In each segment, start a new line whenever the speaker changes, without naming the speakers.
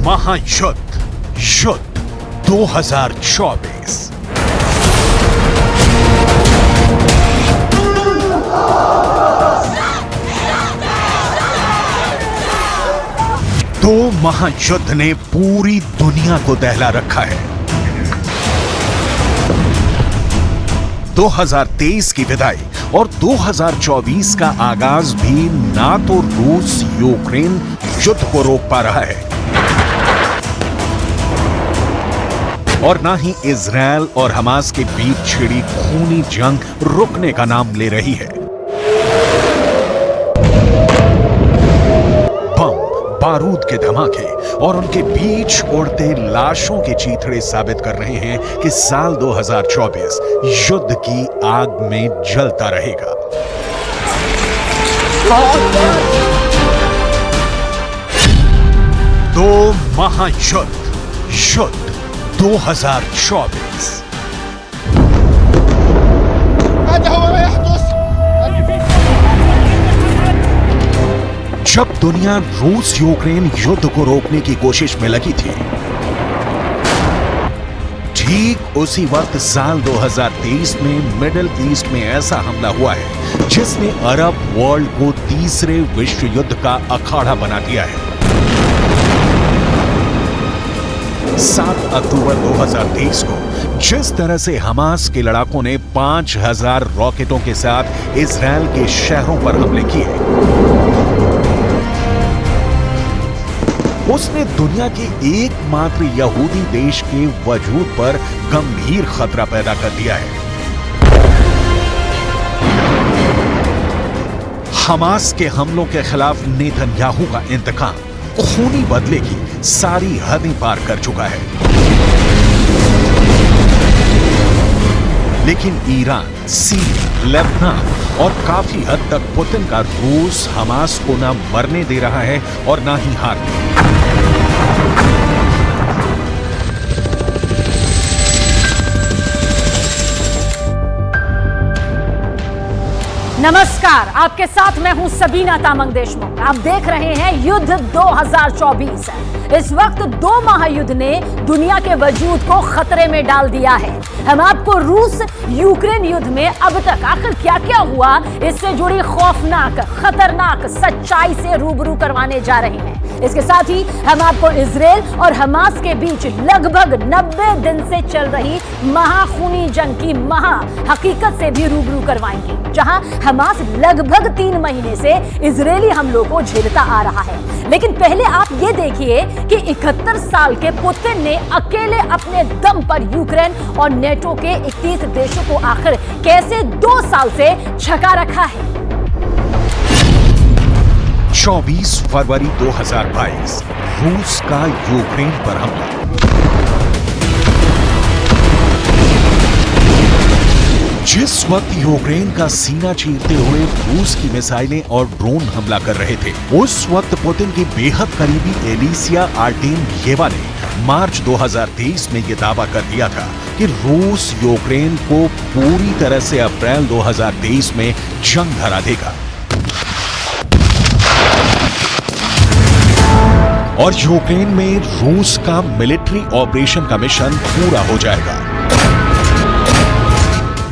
महायुद्ध युद्ध 2024। दो महायुद्ध ने पूरी दुनिया को दहला रखा है। 2023 की विदाई और 2024 का आगाज भी ना तो रूस यूक्रेन युद्ध को रोक पा रहा है और ना ही इजरायल और हमास के बीच छिड़ी खूनी जंग रुकने का नाम ले रही है। बम, बारूद के धमाके और उनके बीच उड़ते लाशों के चीथड़े साबित कर रहे हैं कि साल 2024 युद्ध की आग में जलता रहेगा। दो महायुद्ध युद्ध 2024। जब दुनिया रूस यूक्रेन युद्ध को रोकने की कोशिश में लगी थी, ठीक उसी वक्त साल 2023 में मिडिल ईस्ट में ऐसा हमला हुआ है जिसने अरब वर्ल्ड को तीसरे विश्व युद्ध का अखाड़ा बना दिया है। 7 अक्टूबर 2023 को जिस तरह से हमास के लड़ाकों ने 5000 रॉकेटों के साथ इजरायल के शहरों पर हमले किए, उसने दुनिया के एकमात्र यहूदी देश के वजूद पर गंभीर खतरा पैदा कर दिया है। हमास के हमलों के खिलाफ नेतन्याहू का इंतकाम खूनी बदले की सारी हदें पार कर चुका है। लेकिन ईरान, सीरिया, लेबनान और काफी हद तक पुतिन का रूस हमास को ना मरने दे रहा है और ना ही हारने।
नमस्कार, आपके साथ मैं हूं सबीना तामंग देशमुख। आप देख रहे हैं युद्ध 2024। इस वक्त दो महायुद्ध ने दुनिया के वजूद को खतरे में डाल दिया है। हम आपको रूस यूक्रेन युद्ध में अब तक आखिर क्या क्या हुआ, इससे जुड़ी खौफनाक खतरनाक सच्चाई से रूबरू करवाने जा रहे हैं। इसके साथ ही हम आपको इजरायल और हमास के बीच लगभग 90 दिन से चल रही महाखूनी जंग की महा हकीकत से भी रूबरू करवाएंगे, जहां हमास लगभग 3 महीने से इजरायली हमलों को झेलता आ रहा है। लेकिन पहले आप ये देखिए कि 71 साल के पुतिन ने अकेले अपने दम पर यूक्रेन और नेटो के 31 देशों को आखिर कैसे 2 साल से छका रखा है।
24 फरवरी 2022 रूस का यूक्रेन पर हमला। जिस वक्त यूक्रेन का सीना चीरते हुए रूस की मिसाइलें और ड्रोन हमला कर रहे थे, उस वक्त पुतिन की बेहद करीबी एलिसिया आर्टेम्येवा ने मार्च 2023 में यह दावा कर दिया था कि रूस यूक्रेन को पूरी तरह से अप्रैल 2023 में जंग हरा देगा और यूक्रेन में रूस का मिलिट्री ऑपरेशन का मिशन पूरा हो जाएगा।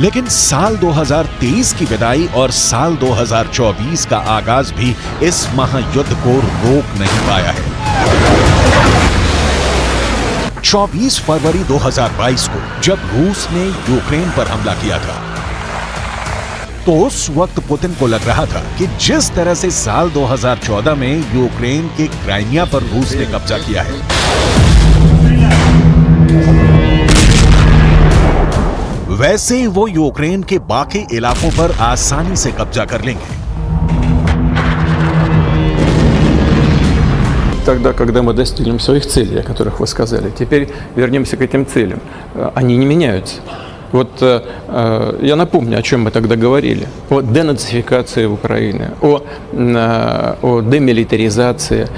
लेकिन साल 2023 की विदाई और साल 2024 का आगाज भी इस महायुद्ध को रोक नहीं पाया है। 24 फरवरी 2022 को जब रूस ने यूक्रेन पर हमला किया था, तो उस वक्त पुतिन को लग रहा था कि जिस तरह से साल 2014 में यूक्रेन के क्राइमिया पर रूस ने कब्जा किया है, वैसे ही वो यूक्रेन के बाकी इलाकों पर आसानी से कब्जा कर लेंगे।
Тогда, когда мы достигнем своих целей, о которых вы сказали, теперь вернемся к этим целям. Они не меняются. Вот я напомню, о чем мы тогда говорили. О денацификации Украины, о демилитаризации.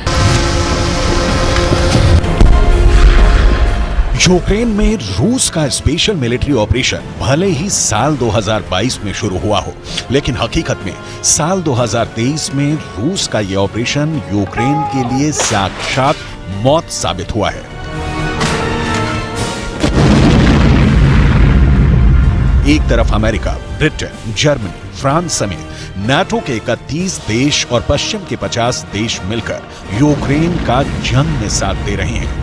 यूक्रेन में रूस का स्पेशल मिलिट्री ऑपरेशन भले ही साल 2022 में शुरू हुआ हो, लेकिन हकीकत में साल 2023 में रूस का यह ऑपरेशन यूक्रेन के लिए साक्षात मौत साबित हुआ है। एक तरफ अमेरिका, ब्रिटेन, जर्मनी, फ्रांस समेत नाटो के 31 देश और पश्चिम के 50 देश मिलकर यूक्रेन का जंग में साथ दे रहे हैं।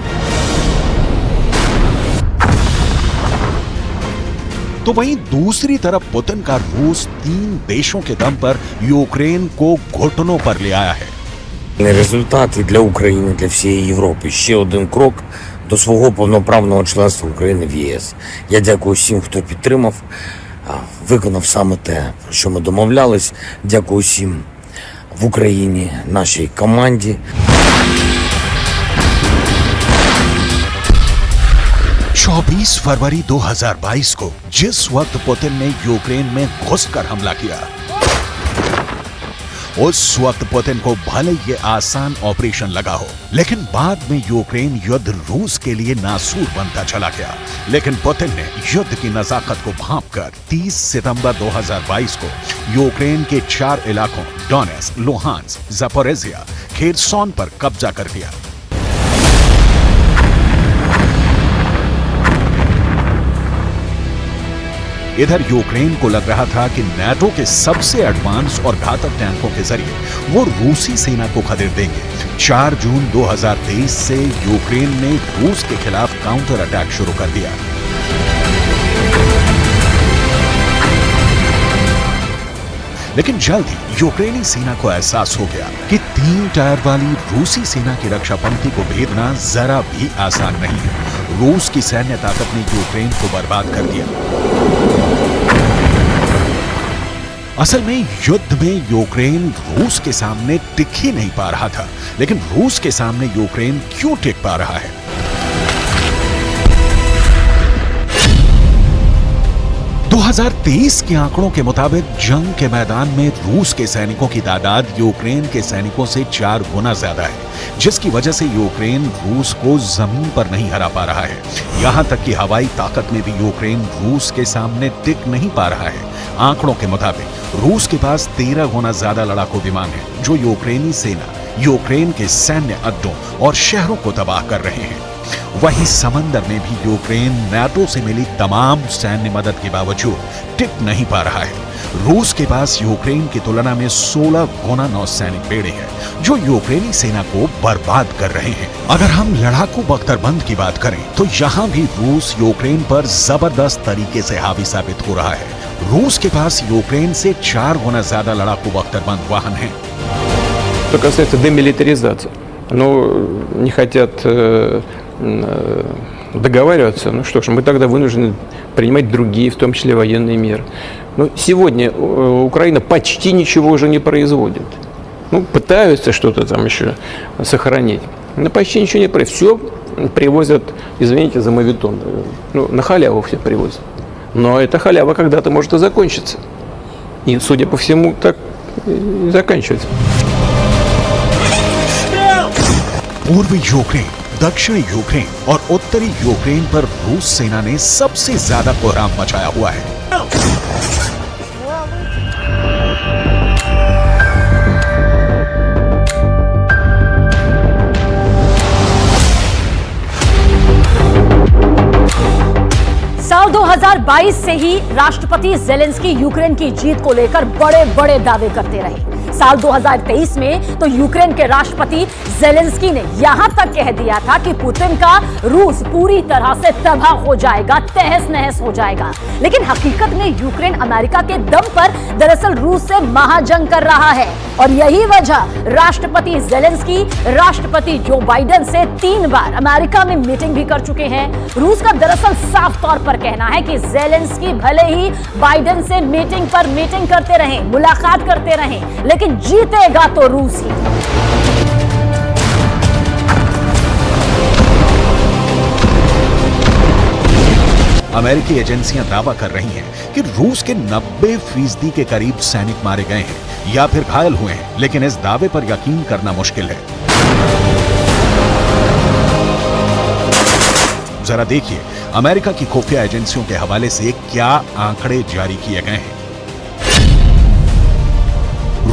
तो वहीं दूसरी तरफ पुतिन का रूस 3 देशों के दम पर यूक्रेन को घुटनों पर ले आया है।
Результат і для України, і для всієї Європи. Ще один крок до свого повноправного членства України в ЄС. Я дякую всім, хто підтримав, виконав саме те, про що ми домовлялись. Дякую всім в Україні, нашій команді.
24 फरवरी 2022 को जिस वक्त पुतिन ने यूक्रेन में घुसकर हमला किया, उस वक्त पुतिन को भले ये आसान ऑपरेशन लगा हो, लेकिन बाद में यूक्रेन युद्ध रूस के लिए नासूर बनता चला गया। लेकिन पुतिन ने युद्ध की नजाकत को भांपकर 30 सितंबर 2022 को यूक्रेन के 4 इलाकों डोनेट्स्क, लुहांस्क, ज़पोरिज़िया, खेरसोन पर कब्जा कर लिया। इधर यूक्रेन को लग रहा था कि नाटो के सबसे एडवांस और घातक टैंकों के जरिए वो रूसी सेना को खदेड़ देंगे। 4 जून 2023 से यूक्रेन ने रूस के खिलाफ काउंटर अटैक शुरू कर दिया। लेकिन जल्द ही यूक्रेनी सेना को एहसास हो गया कि 3 टायर वाली रूसी सेना की रक्षा पंक्ति को भेदना जरा भी आसान नहीं है। रूस की सैन्य ताकत ने यूक्रेन को बर्बाद कर दिया। असल में युद्ध में यूक्रेन रूस के सामने टिक ही नहीं पा रहा था, लेकिन रूस के सामने यूक्रेन क्यों टिक पा रहा है? दो 2023 के आंकड़ों के मुताबिक जंग के मैदान में रूस के सैनिकों की तादाद यूक्रेन के सैनिकों से 4 गुना ज्यादा है, जिसकी वजह से यूक्रेन रूस को जमीन पर नहीं हरा पा रहा है। यहां तक कि हवाई ताकत में भी यूक्रेन रूस के सामने टिक नहीं पा रहा है। आंकड़ों के मुताबिक रूस के पास 13 गुना ज्यादा लड़ाकू विमान है, जो यूक्रेनी सेना, यूक्रेन के सैन्य अड्डों और शहरों को तबाह कर रहे हैं। वहीं समंदर में भी यूक्रेन नाटो से मिली तमाम सैन्य मदद के बावजूद टिक नहीं पा रहा है। रूस के पास यूक्रेन की तुलना में 16 गुना नौसैनिक बेड़े हैं, जो यूक्रेनी सेना को बर्बाद कर रहे हैं। अगर हम लड़ाकू बख्तरबंद की बात करें तो यहाँ भी रूस यूक्रेन पर जबरदस्त तरीके से हावी साबित हो रहा है। रूस के पास यूक्रेन से 4 गुना ज्यादा लड़ाकू बख्तरबंद वाहन हैं।
Что касается демилитаризации, не хотят договариваться, ну что ж, мы тогда вынуждены принимать другие, в том числе военные меры. Но сегодня Украина почти ничего уже не производит. Пытаются что-то там еще сохранить, но почти ничего не производят. Все привозят, извините за моветон, на халяву все привозят. Но эта халява когда-то может и закончиться. И, судя по всему, так и заканчивается.
पूर्वी यूक्रेन, दक्षिणी यूक्रेन और उत्तरी यूक्रेन पर रूस सेना ने सबसे ज्यादा कोहराम मचाया हुआ है।
साल 2022 से ही राष्ट्रपति जेलेंस्की यूक्रेन की जीत को लेकर बड़े बड़े दावे करते रहे। साल 2023 में तो यूक्रेन के राष्ट्रपति जेलेंस्की ने यहां तक कह दिया था कि पुतिन का रूस पूरी तरह से तबाह हो जाएगा, तहस नहस हो जाएगा। लेकिन हकीकत में यूक्रेन अमेरिका के दम पर दरअसल रूस से महाजंग कर रहा है। और यही वजह राष्ट्रपति जेलेंस्की राष्ट्रपति जो बाइडेन से 3 बार अमेरिका में मीटिंग भी कर चुके हैं। रूस का दरअसल साफ तौर पर कहना है कि जेलेंस्की भले ही बाइडेन से मीटिंग पर मीटिंग करते रहें, मुलाकात करते रहें, लेकिन जीतेगा तो रूस ही।
अमेरिकी एजेंसियां दावा कर रही हैं कि रूस के 90% के करीब सैनिक मारे गए हैं या फिर घायल हुए हैं, लेकिन इस दावे पर यकीन करना मुश्किल है। जरा देखिए अमेरिका की खुफिया एजेंसियों के हवाले से क्या आंकड़े जारी किए गए हैं।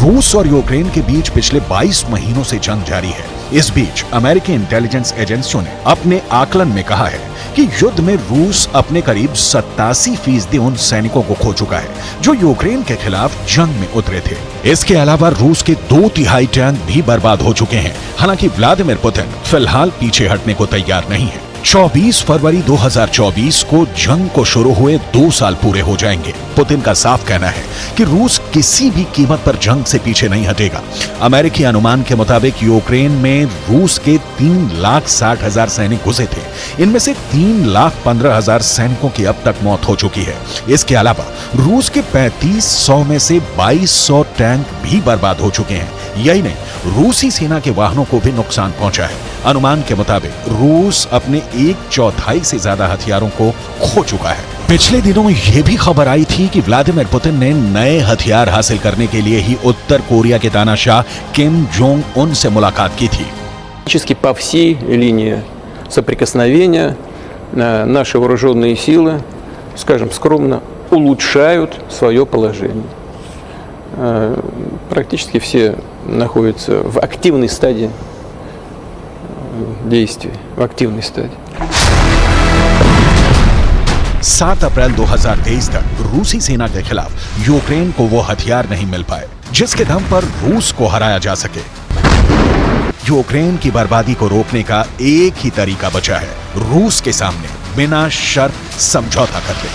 रूस और यूक्रेन के बीच पिछले 22 महीनों से जंग जारी है। इस बीच अमेरिकी इंटेलिजेंस एजेंसियों ने अपने आकलन में कहा है कि युद्ध में रूस अपने करीब 87% उन सैनिकों को खो चुका है जो यूक्रेन के खिलाफ जंग में उतरे थे। इसके अलावा रूस के 2/3 टैंक भी बर्बाद हो चुके हैं। हालांकि व्लादिमीर पुतिन फिलहाल पीछे हटने को तैयार नहीं है। 24 फरवरी 2024 को जंग को शुरू हुए 2 साल पूरे हो जाएंगे। पुतिन का साफ कहना है कि रूस किसी भी कीमत पर जंग से पीछे नहीं हटेगा। अमेरिकी अनुमान के मुताबिक यूक्रेन में रूस के 3,60,000 सैनिक घुसे थे। इनमें से 3,15,000 सैनिकों की अब तक मौत हो चुकी है। इसके अलावा रूस के 3500 में से 2200 टैंक भी बर्बाद हो चुके हैं। यही नहीं, रूसी सेना के वाहनों को भी नुकसान पहुंचा है। अनुमान के मुताबिक रूस अपने 1/4 से ज्यादा हथियारों को खो चुका है। पिछले दिनों यह भी खबर आई थी कि व्लादिमीर पुतिन ने नए हथियार हासिल करने के लिए ही उत्तर कोरिया के तानाशाह किम जोंग उन से मुलाकात की थी।
Практически по всей линии соприкосновения наши вооруженные силы, скажем скромно, улучшают свое положение. Практически все находятся в активной стадии действий, в активной стадии.
7 अप्रैल 2023 तक रूसी सेना के खिलाफ यूक्रेन को वो हथियार नहीं मिल पाए जिसके दम पर रूस को हराया जा सके। यूक्रेन की बर्बादी को रोकने का एक ही तरीका बचा है, रूस के सामने बिना शर्त समझौता कर ले।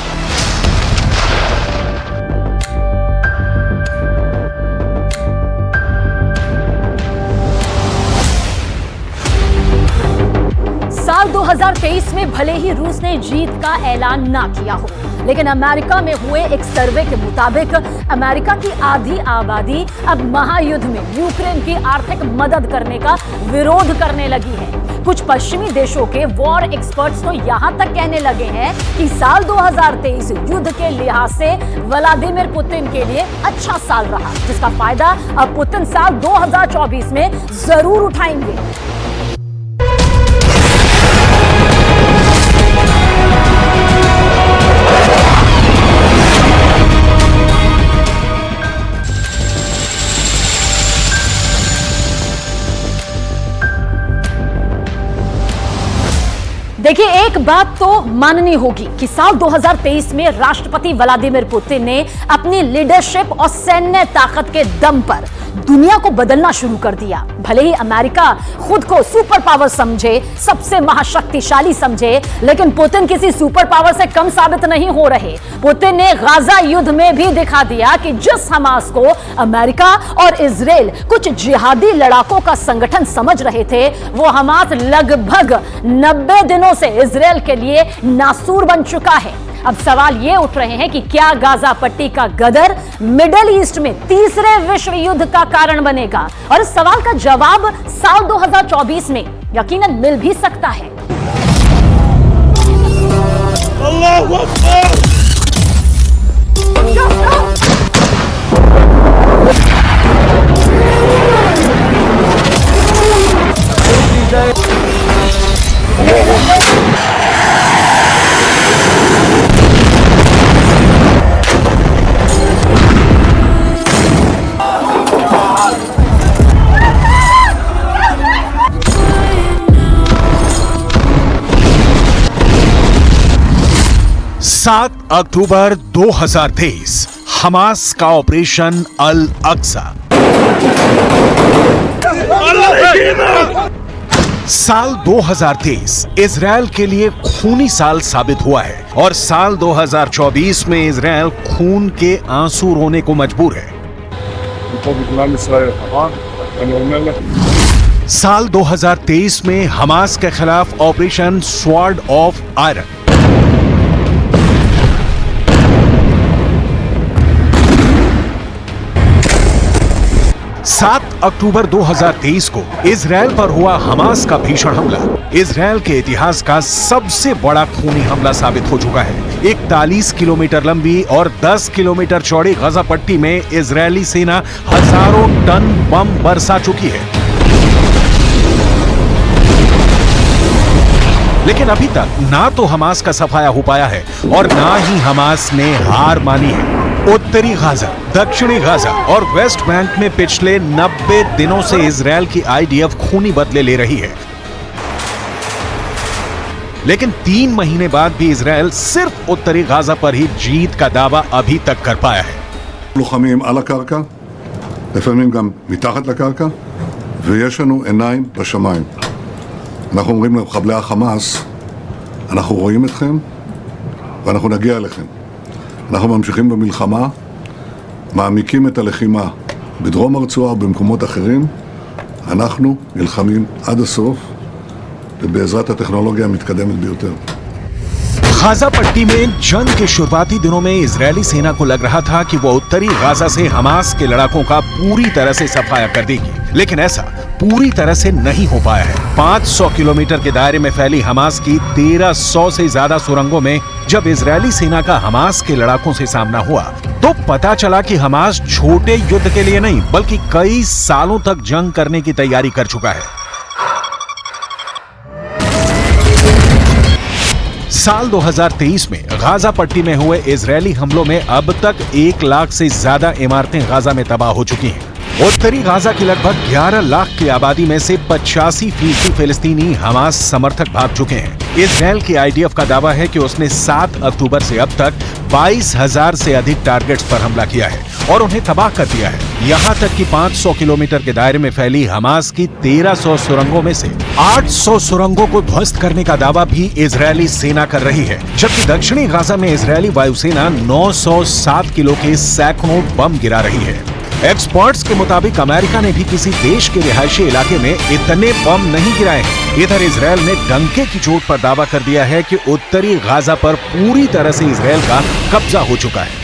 साल 2023 में भले ही रूस ने जीत का ऐलान ना किया हो, लेकिन अमेरिका में हुए एक सर्वे के मुताबिक अमेरिका की आधी आबादी अब महायुद्ध में यूक्रेन की आर्थिक मदद करने का विरोध करने लगी है। कुछ पश्चिमी देशों के वॉर एक्सपर्ट्स तो यहां तक कहने लगे हैं कि साल 2023 युद्ध के लिहाज से व्लादिमीर पुतिन के लिए अच्छा साल रहा, जिसका फायदा अब पुतिन साल 2024 में जरूर उठाएंगे। देखिए, एक बात तो माननी होगी कि साल 2023 में राष्ट्रपति व्लादिमीर पुतिन ने अपनी लीडरशिप और सैन्य ताकत के दम पर दुनिया को बदलना शुरू कर दिया। भले ही अमेरिका खुद को सुपर पावर समझे, सबसे महाशक्तिशाली समझे, लेकिन पुतिन किसी सुपर पावर से कम साबित नहीं हो रहे। पुतिन ने गाजा युद्ध में भी दिखा दिया कि जिस हमास को अमेरिका और इजराइल कुछ जिहादी लड़ाकों का संगठन समझ रहे थे, वो हमास लगभग 90 दिनों से इजराइल के लिए नासूर बन चुका है। अब सवाल ये उठ रहे हैं कि क्या गाजा पट्टी का गदर मिडिल ईस्ट में तीसरे विश्व युद्ध का कारण बनेगा? और इस सवाल का जवाब साल 2024 में यकीनन मिल भी सकता है। अल्लाहू अकबर!
सात अक्टूबर 2023 हमास का ऑपरेशन अल अक्सा। साल 2023 इजराइल के लिए खूनी साल साबित हुआ है और साल 2024 में इजराइल खून के आंसू रोने को मजबूर है। साल 2023 में हमास के खिलाफ ऑपरेशन स्वॉर्ड ऑफ आयरन। सात अक्टूबर 2023 को इजराइल पर हुआ हमास का भीषण हमला इजराइल के इतिहास का सबसे बड़ा खूनी हमला साबित हो चुका है। 41 किलोमीटर लंबी और 10 किलोमीटर चौड़ी गाजा पट्टी में इजरायली सेना हजारों टन बम बरसा चुकी है, लेकिन अभी तक ना तो हमास का सफाया हो पाया है और ना ही हमास ने हार मानी है। उत्तरी गाजा, दक्षिणी गाजा और वेस्ट बैंक में पिछले 90 दिनों से इजरायल की आईडीएफ खूनी बदले ले रही है। लेकिन 3 महीने बाद भी इजरायल सिर्फ उत्तरी गाजा पर ही जीत का दावा अभी तक कर पाया है।
לוחמים על הקרקע, לפעמים גם מתחת לקרקע, ויש לנו עיניים בשמיים. אנחנו אומרים למחבלי החמאס, אנחנו רואים אתכם ואנחנו נגיע אליכם. אנחנו ממשיכים במלחמה, מעמיקים את הלחימה בדרום הרצועה ובמקומות אחרים. אנחנו נלחמים עד הסוף, ובעזרת הטכנולוגיה המתקדמת ביותר.
गाजा पट्टी में जंग के शुरुआती दिनों में इजरायली सेना को लग रहा था कि वो उत्तरी गाजा से हमास के लड़ाकों का पूरी तरह से सफाया कर देगी, लेकिन ऐसा पूरी तरह से नहीं हो पाया है। 500 किलोमीटर के दायरे में फैली हमास की 1300 से ज्यादा सुरंगों में जब इजरायली सेना का हमास के लड़ाकों से सामना हुआ तो पता चला कि हमास छोटे युद्ध के लिए नहीं बल्कि कई सालों तक जंग करने की तैयारी कर चुका है। साल 2023 में गाजा पट्टी में हुए इजरायली हमलों में अब तक 1 लाख से ज्यादा इमारतें गाजा में तबाह हो चुकी हैं। उत्तरी गाजा की लगभग 11 लाख की आबादी में से 85% फिलिस्तीनी हमास समर्थक भाग चुके हैं। इजरायल की आईडीएफ का दावा है कि उसने 7 अक्टूबर से अब तक 22,000 से अधिक टारगेट्स पर हमला किया है और उन्हें तबाह कर दिया है। यहाँ तक कि 500 किलोमीटर के दायरे में फैली हमास की 1300 सुरंगों में से 800 सुरंगों को ध्वस्त करने का दावा भी इजरायली सेना कर रही है, जबकि दक्षिणी गाजा में इजरायली वायुसेना 907 किलो के सैकड़ों बम गिरा रही है। एक्सपर्ट्स के मुताबिक अमेरिका ने भी किसी देश के रिहायशी इलाके में इतने बम नहीं गिराए हैं। इधर इजरायल ने डंके की चोट पर दावा कर दिया है कि उत्तरी गाजा पर पूरी तरह से इजरायल का कब्जा हो चुका है।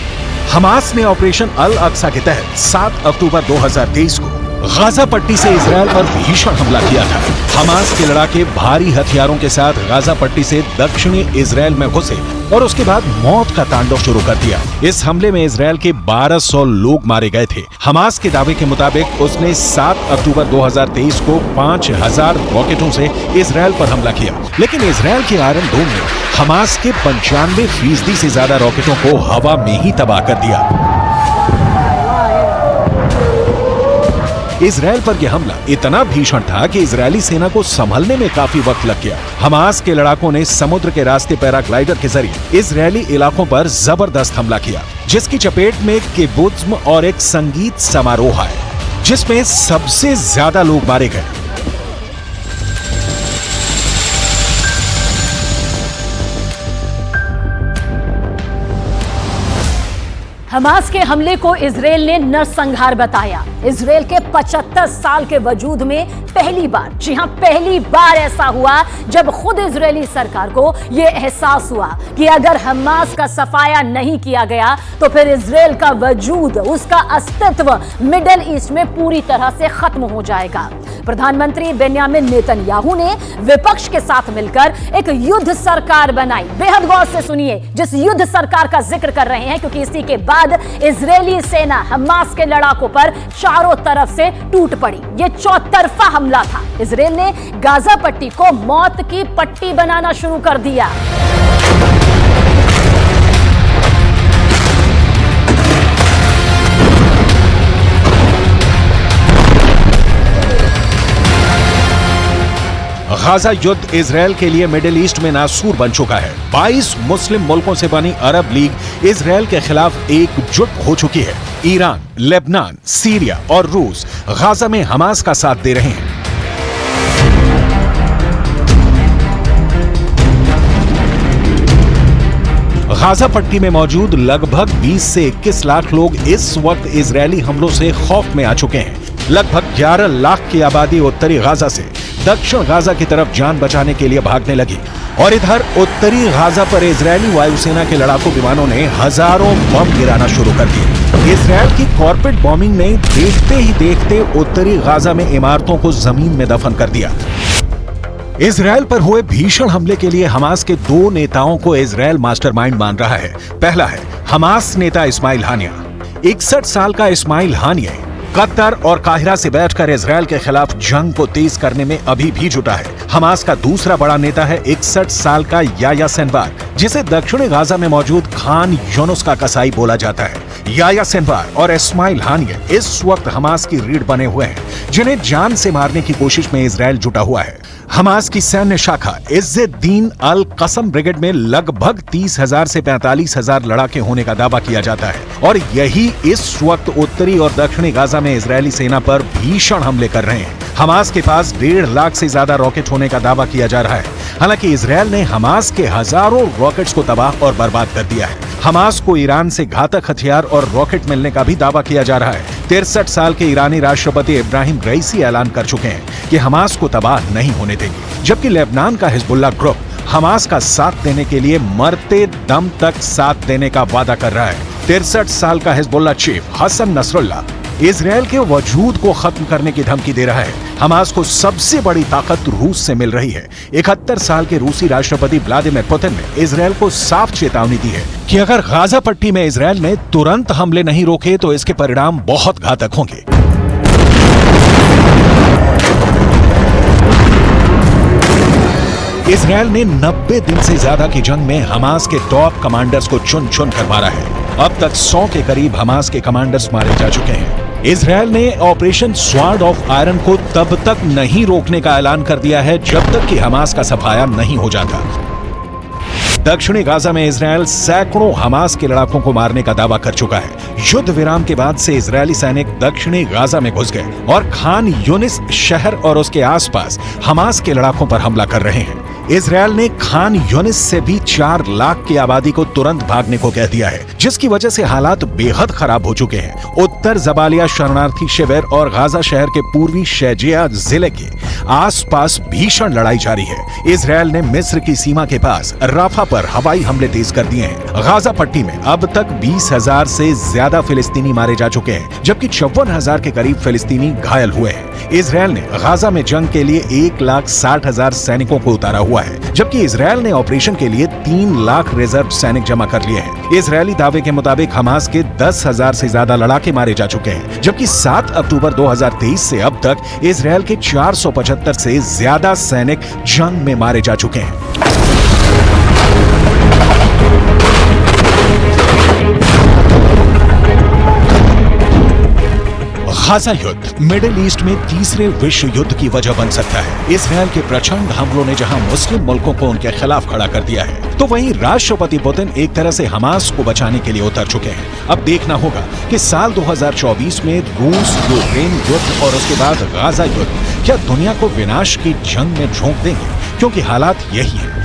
हमास ने ऑपरेशन अल अक्सा के तहत 7 अक्टूबर 2023 को गाजा पट्टी से इजरायल पर भीषण हमला किया था। हमास के लड़ाके भारी हथियारों के साथ गाजा पट्टी से दक्षिणी इजरायल में घुसे और उसके बाद मौत का तांडव शुरू कर दिया। इस हमले में इजरायल के 1200 लोग मारे गए थे। हमास के दावे के मुताबिक उसने 7 अक्टूबर 2023 को 5000 रॉकेटों से इजरायल पर हमला किया, लेकिन इजरायल के आयरन डोम ने हमास के 95% से ज्यादा रॉकेटों को हवा में ही तबाह कर दिया। इजरायल पर यह हमला इतना भीषण था कि इजरायली सेना को संभलने में काफी वक्त लग गया। हमास के लड़ाकों ने समुद्र के रास्ते पैराग्लाइडर के जरिए इजरायली इलाकों पर जबरदस्त हमला किया, जिसकी चपेट में किबुत्ज़ और एक संगीत समारोह आया, जिसमें सबसे ज्यादा लोग मारे गए।
हमास के हमले को इजरायल ने नरसंहार बताया। इजरायल के 75 साल के वजूद में पहली बार, जी हां पहली बार ऐसा हुआ जब खुद इजरायली सरकार को यह एहसास हुआ कि अगर हमास का सफाया नहीं किया गया तो फिर इजरायल का वजूद, उसका अस्तित्व मिडिल ईस्ट में पूरी तरह से खत्म हो जाएगा। प्रधानमंत्री बेन्यामिन नेतन्याहू ने विपक्ष के साथ मिलकर एक युद्ध सरकार बनाई। बेहद गौर से सुनिए जिस युद्ध सरकार का जिक्र कर रहे हैं, क्योंकि इसी के बाद इजरायली सेना हमास के लड़ाकों पर चारों तरफ से टूट पड़ी। यह चौतरफा हमला था। इजरायल ने गाजा पट्टी को मौत की पट्टी बनाना शुरू कर दिया।
गाजा युद्ध इजरायल के लिए मिडिल ईस्ट में नासूर बन चुका है। 22 मुस्लिम मुल्कों से बनी अरब लीग इजरायल के खिलाफ एकजुट हो चुकी है। ईरान, लेबनान, सीरिया और रूस गाजा में हमास का साथ दे रहे हैं। गाजा पट्टी में मौजूद लगभग 20 से 21 लाख लोग इस वक्त इजरायली हमलों से खौफ में आ चुके हैं। लगभग 11 लाख की आबादी उत्तरी गाजा से दक्षिण गाजा की तरफ जान बचाने के लिए भागने लगी और इधर उत्तरी गाजा पर इजरायली वायुसेना के लड़ाकू विमानों ने हजारों बम गिराना शुरू कर दिए। इजरायल की कॉर्पोरेट बॉम्बिंग ने देखते ही देखते उत्तरी गाजा में इमारतों को जमीन में दफन कर दिया। इजरायल पर हुए भीषण हमले के लिए हमास के 2 नेताओं को इजरायल मास्टरमाइंड मान रहा है। पहला है हमास नेता इस्माइल हानिया। 61 साल का इस्माइल हानिया कतर और काहिरा से बैठकर इजरायल के खिलाफ जंग को तेज करने में अभी भी जुटा है। हमास का दूसरा बड़ा नेता है 61 साल का याया सिनवार, जिसे दक्षिणी गाजा में मौजूद खान यूनुस का कसाई बोला जाता है। याया सिनवार और इस्माइल हानिये इस वक्त हमास की रीढ़ बने हुए हैं, जिन्हें जान से मारने की कोशिश में इजराइल जुटा हुआ है। हमास की सैन्य शाखा इज्जुद्दीन अल कसम ब्रिगेड में लगभग 30,000 से 45,000 लड़ाके होने का दावा किया जाता है और यही इस वक्त उत्तरी और दक्षिणी गाजा में इजरायली सेना पर भीषण हमले कर रहे हैं। हमास के पास 1.5 लाख से ज्यादा रॉकेट होने का दावा किया जा रहा है। हालांकि इजरायल ने हमास के हजारों रॉकेट्स को तबाह और बर्बाद कर दिया है। हमास को ईरान से घातक हथियार और रॉकेट मिलने का भी दावा किया जा रहा है। 63 साल के ईरानी राष्ट्रपति इब्राहिम रईसी ऐलान कर चुके हैं कि हमास को तबाह नहीं होने देंगे, जबकि लेबनान का हिजबुल्ला ग्रुप हमास का साथ देने के लिए मरते दम तक साथ देने का वादा कर रहा है। 63 साल का Hezbollah chief Hasan Nasrullah Israel के वजूद को खत्म करने की धमकी दे रहा है। हमास को सबसे बड़ी ताकत रूस से मिल रही है। 71 साल के रूसी राष्ट्रपति व्लादिमीर पुतिन ने इजरायल को साफ चेतावनी दी है कि अगर गाजा पट्टी में इजरायल ने तुरंत हमले नहीं रोके तो इसके परिणाम बहुत घातक होंगे। इजरायल ने 90 दिन से ज्यादा की जंग में हमास के टॉप कमांडर्स को चुन चुन कर मारा है। अब तक 100 के करीब हमास के कमांडर्स मारे जा चुके हैं। इजरायल ने ऑपरेशन स्वॉर्ड ऑफ आयरन को तब तक नहीं रोकने का ऐलान कर दिया है जब तक कि हमास का सफाया नहीं हो जाता। दक्षिणी गाजा में इजरायल सैकड़ों हमास के लड़ाकों को मारने का दावा कर चुका है। युद्ध विराम के बाद से इजरायली सैनिक दक्षिणी गाजा में घुस गए और खान यूनिस शहर और उसके आसपास हमास के लड़ाकों पर हमला कर रहे हैं। इजरायल ने खान यूनिस से भी 4 लाख की आबादी को तुरंत भागने को कह दिया है, जिसकी वजह से हालात बेहद खराब हो चुके हैं। उत्तर जबालिया शरणार्थी शिविर और गाजा शहर के पूर्वी शैजिया जिले के आसपास भीषण लड़ाई जारी है। इजरायल ने मिस्र की सीमा के पास राफा पर हवाई हमले तेज कर दिए हैं। गाजा पट्टी में अब तक 20,000 से ज्यादा फिलिस्तीनी मारे जा चुके हैं, जबकि 54,000 के करीब फिलिस्तीनी घायल हुए हैं। इजरायल ने गाजा में जंग के लिए 1,60,000 सैनिकों को उतारा हुआ है, जबकि इजरायल ने ऑपरेशन के लिए 3 लाख रिजर्व सैनिक जमा कर लिए हैं। इजरायली दावे के मुताबिक हमास के 10,000 से ज्यादा लड़ाके मारे जा चुके हैं, जबकि 7 अक्टूबर 2023 से अब तक इजरायल के 475 से ज्यादा सैनिक जंग में मारे जा चुके हैं। गाजा युद्ध मिडिल ईस्ट में तीसरे विश्व युद्ध की वजह बन सकता है। इजरायल के प्रचंड हमलों ने जहां मुस्लिम मुल्कों को उनके खिलाफ खड़ा कर दिया है, तो वहीं राष्ट्रपति पुतिन एक तरह से हमास को बचाने के लिए उतर चुके हैं। अब देखना होगा कि साल 2024 में रूस यूक्रेन युद्ध और उसके बाद गाजा युद्ध क्या दुनिया को विनाश की जंग में झोंक देंगे, क्योंकि हालात यही है।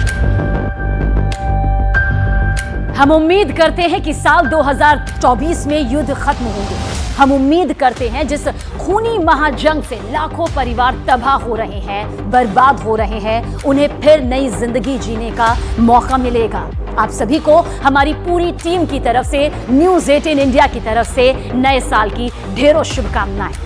हम उम्मीद करते हैं कि साल 2024 में युद्ध खत्म होंगे। हम उम्मीद करते हैं जिस खूनी महाजंग से लाखों परिवार तबाह हो रहे हैं, बर्बाद हो रहे हैं, उन्हें फिर नई जिंदगी जीने का मौका मिलेगा। आप सभी को हमारी पूरी टीम की तरफ से, न्यूज़ 18 इंडिया की तरफ से नए साल की ढेरों शुभकामनाएं।